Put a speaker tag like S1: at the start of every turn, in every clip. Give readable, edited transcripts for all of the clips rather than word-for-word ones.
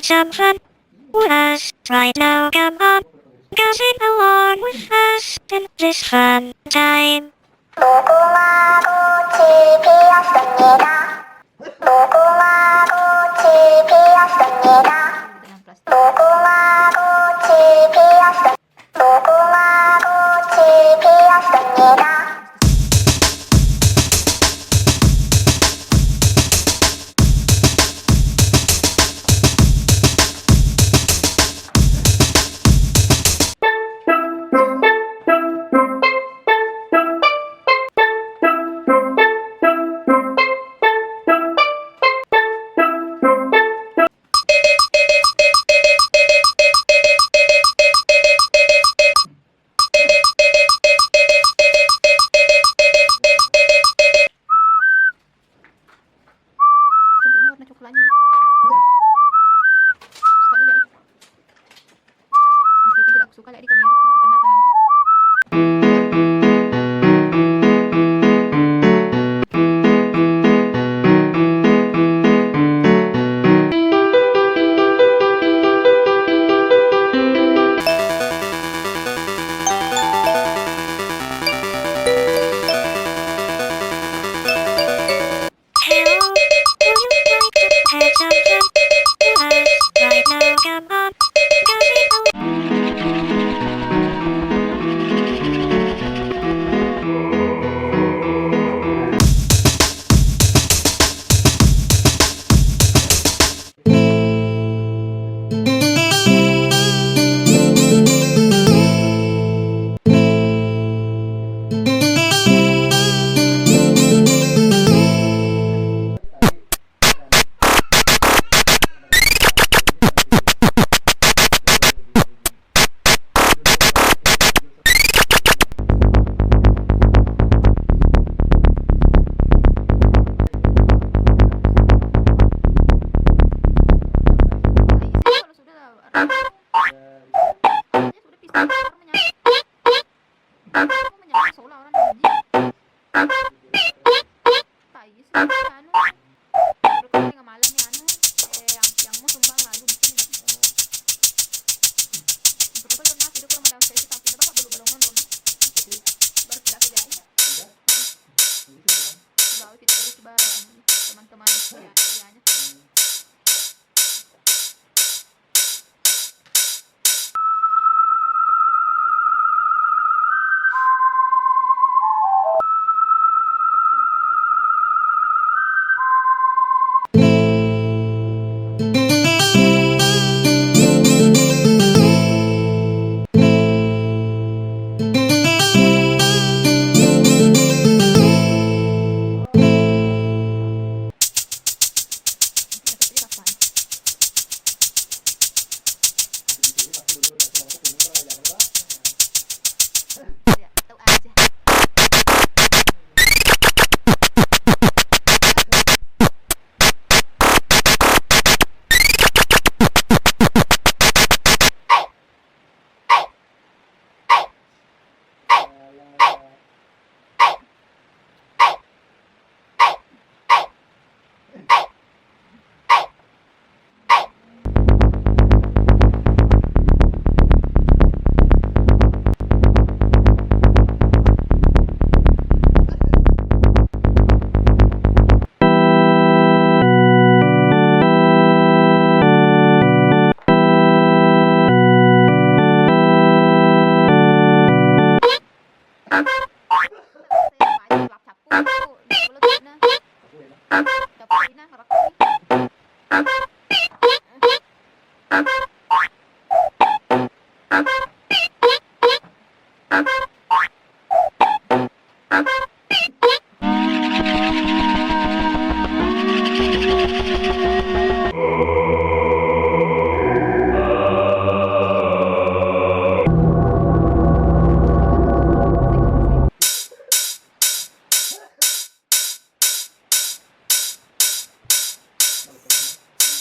S1: some fun with us right now, come on. Gossip along with us in this fun time.
S2: 무궁화 꽃이 피었습니다. 무궁화 꽃이 피었습니다. 무궁화 꽃이 피었습니다. 무궁화 꽃이 피었습니다.
S3: Cantiknya warna coklatnya nih. Sukanya lihat itu. Meskipun tidak aku suka lihat di kamera kena tanganku.
S1: Hello, would you like to have some fun with us right now, come on. Gossip along.
S3: Kalau sudah pisah orang menyangka seolah orang janji. Tai sih anu. Rekam tengah malam nih anu. Yang mau sumbang lalu bisa nih. Untuk apa karena video kurang ada sesi tapi bapak belum nonton. Baru tidak kerjain. Coba kita coba teman-teman ya ianya. Ya, tahu aja.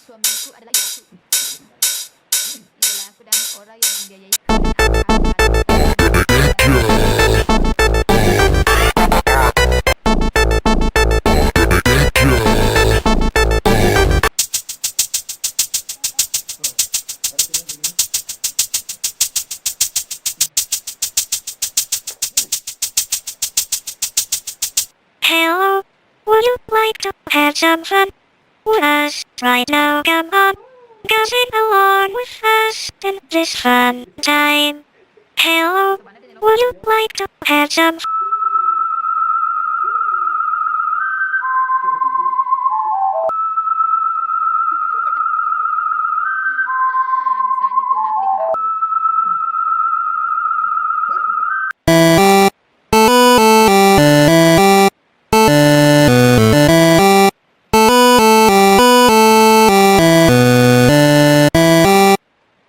S3: Suamiku adalah Yasu. Inilah aku dan orang yang membiayai.
S1: Hello, would you like to have some fun with us right now? Come on, sing along with us in this fun time. Hello, would you like to have some fun?
S3: Bisa gitu na ako di kahoy.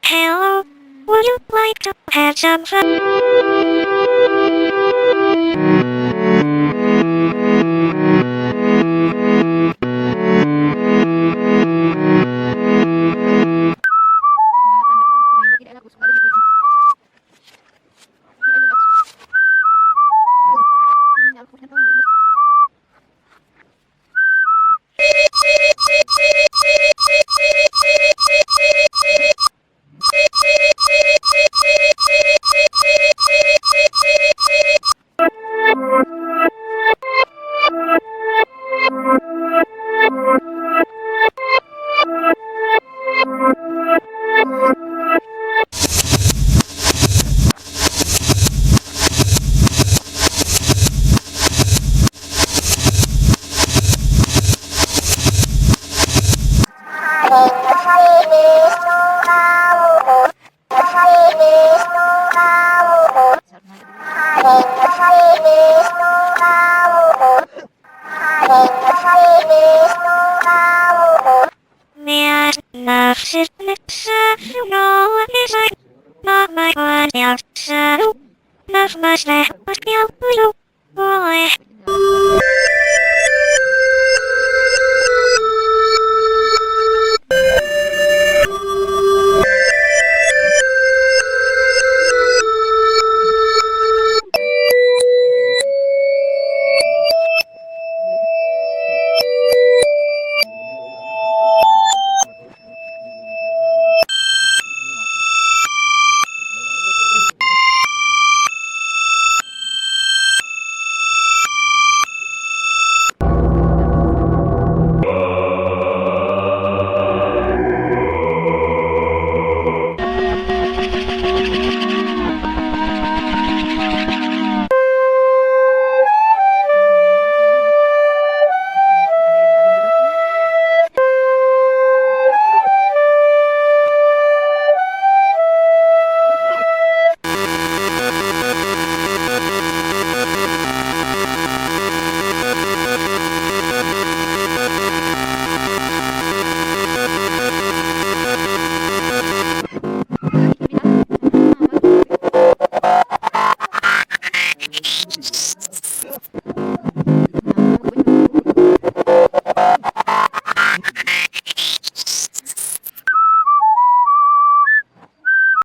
S1: Hello, would you like to have some fun?
S3: Nakatanda ko na yung bakit anak ko suka dito. Ni alin ako. Ni ako na tawon dito. Sarap na dito.
S1: Mia's nafsit sa no is like not my one else so not much left but you boy.
S3: Pwede na.